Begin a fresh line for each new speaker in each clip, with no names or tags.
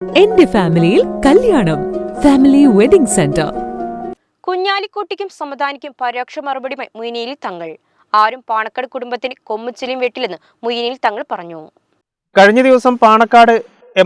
എന്റെ ഫാമിലിയിൽ കല്യാണം ഫാമിലി വെഡിംഗ് സെന്റർ.
കുഞ്ഞാലിക്കുട്ടിക്കും സമദാനിക്കും പരോക്ഷ മറുപടിയുമായി മൊയ്നലി തങ്ങൾ. ആരും പാണക്കാട് കുടുംബത്തിന് കൊമ്മുച്ചിലും വെട്ടില്ലെന്ന് മൊയ്നലി തങ്ങൾ പറഞ്ഞു.
കഴിഞ്ഞ ദിവസം പാണക്കാട്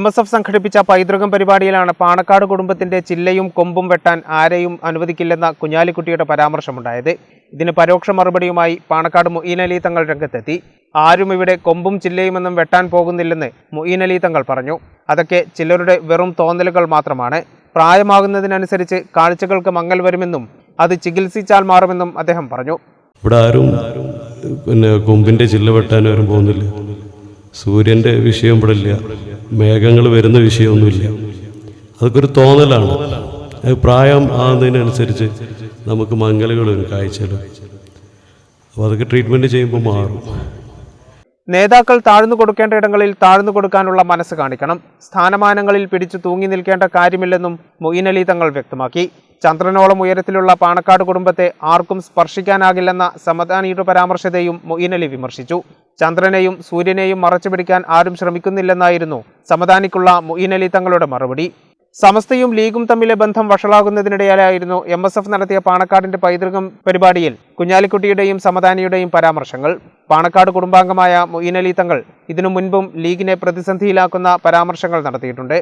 MSF സംഘടിപ്പിച്ച പൈതൃകം പരിപാടിയിലാണ് പാണക്കാട് കുടുംബത്തിന്റെ ചില്ലയും കൊമ്പും വെട്ടാൻ ആരെയും അനുവദിക്കില്ലെന്ന കുഞ്ഞാലിക്കുട്ടിയുടെ പരാമർശമുണ്ടായത്. ഇതിന് പരോക്ഷ മറുപടിയുമായി പാണക്കാട് മൊയ്നലി തങ്ങൾ രംഗത്തെത്തി. ആരും ഇവിടെ കൊമ്പും ചില്ലയുമൊന്നും വെട്ടാൻ പോകുന്നില്ലെന്ന് മൊയ്നലി തങ്ങൾ പറഞ്ഞു. അതൊക്കെ ചിലരുടെ വെറും തോന്നലുകൾ മാത്രമാണ്. പ്രായമാകുന്നതിനനുസരിച്ച് കാഴ്ചകൾക്ക് മങ്ങൽ വരുമെന്നും അത് ചികിത്സിച്ചാൽ മാറുമെന്നും അദ്ദേഹം പറഞ്ഞു.
ഇവിടെ ആരും കൊമ്പിന്റെ ചില്ല വെട്ടാൻ ആരും പോകുന്നില്ല. സൂര്യന്റെ വിഷയം ഇവിടെ ഇല്ല, മേഘങ്ങൾ വരുന്ന വിഷയമൊന്നുമില്ല. അതൊക്കെ ഒരു തോന്നലാണ്. അത് പ്രായം ആകുന്നതിനനുസരിച്ച് നമുക്ക് മങ്ങലുകൾ വരും, കാഴ്ചകൾ. അപ്പോൾ അതൊക്കെ ട്രീറ്റ്മെൻറ്റ് ചെയ്യുമ്പോൾ മാറും.
നേതാക്കൾ താഴ്ന്നു കൊടുക്കേണ്ട ഇടങ്ങളിൽ താഴ്ന്നു കൊടുക്കാനുള്ള മനസ്സ് കാണിക്കണം. സ്ഥാനമാനങ്ങളിൽ പിടിച്ചു തൂങ്ങി നിൽക്കേണ്ട കാര്യമില്ലെന്നും മൊയ്നലി തങ്ങൾ വ്യക്തമാക്കി. ചന്ദ്രനോളം ഉയരത്തിലുള്ള പാണക്കാട് കുടുംബത്തെ ആർക്കും സ്പർശിക്കാനാകില്ലെന്ന സമദാനിയുടെ പരാമർശത്തെയും മൊയ്നലി വിമർശിച്ചു. ചന്ദ്രനെയും സൂര്യനെയും മറച്ചുപിടിക്കാൻ ആരും ശ്രമിക്കുന്നില്ലെന്നായിരുന്നു സമദാനിക്കുള്ള മൊയ്നലി തങ്ങളുടെ മറുപടി. സമസ്തയും ലീഗും തമ്മിലെ ബന്ധം വഷളാകുന്നതിനിടയിലായിരുന്നു MSF നടത്തിയ പാണക്കാടിന്റെ പൈതൃകം പരിപാടിയിൽ കുഞ്ഞാലിക്കുട്ടിയുടെയും സമദാനിയുടെയും പരാമർശങ്ങൾ. പാണക്കാട് കുടുംബാംഗമായ മൊയ്നലി തങ്ങൾ ഇതിനു മുൻപും ലീഗിനെ പ്രതിസന്ധിയിലാക്കുന്ന പരാമർശങ്ങൾ നടത്തിയിട്ടുണ്ട്.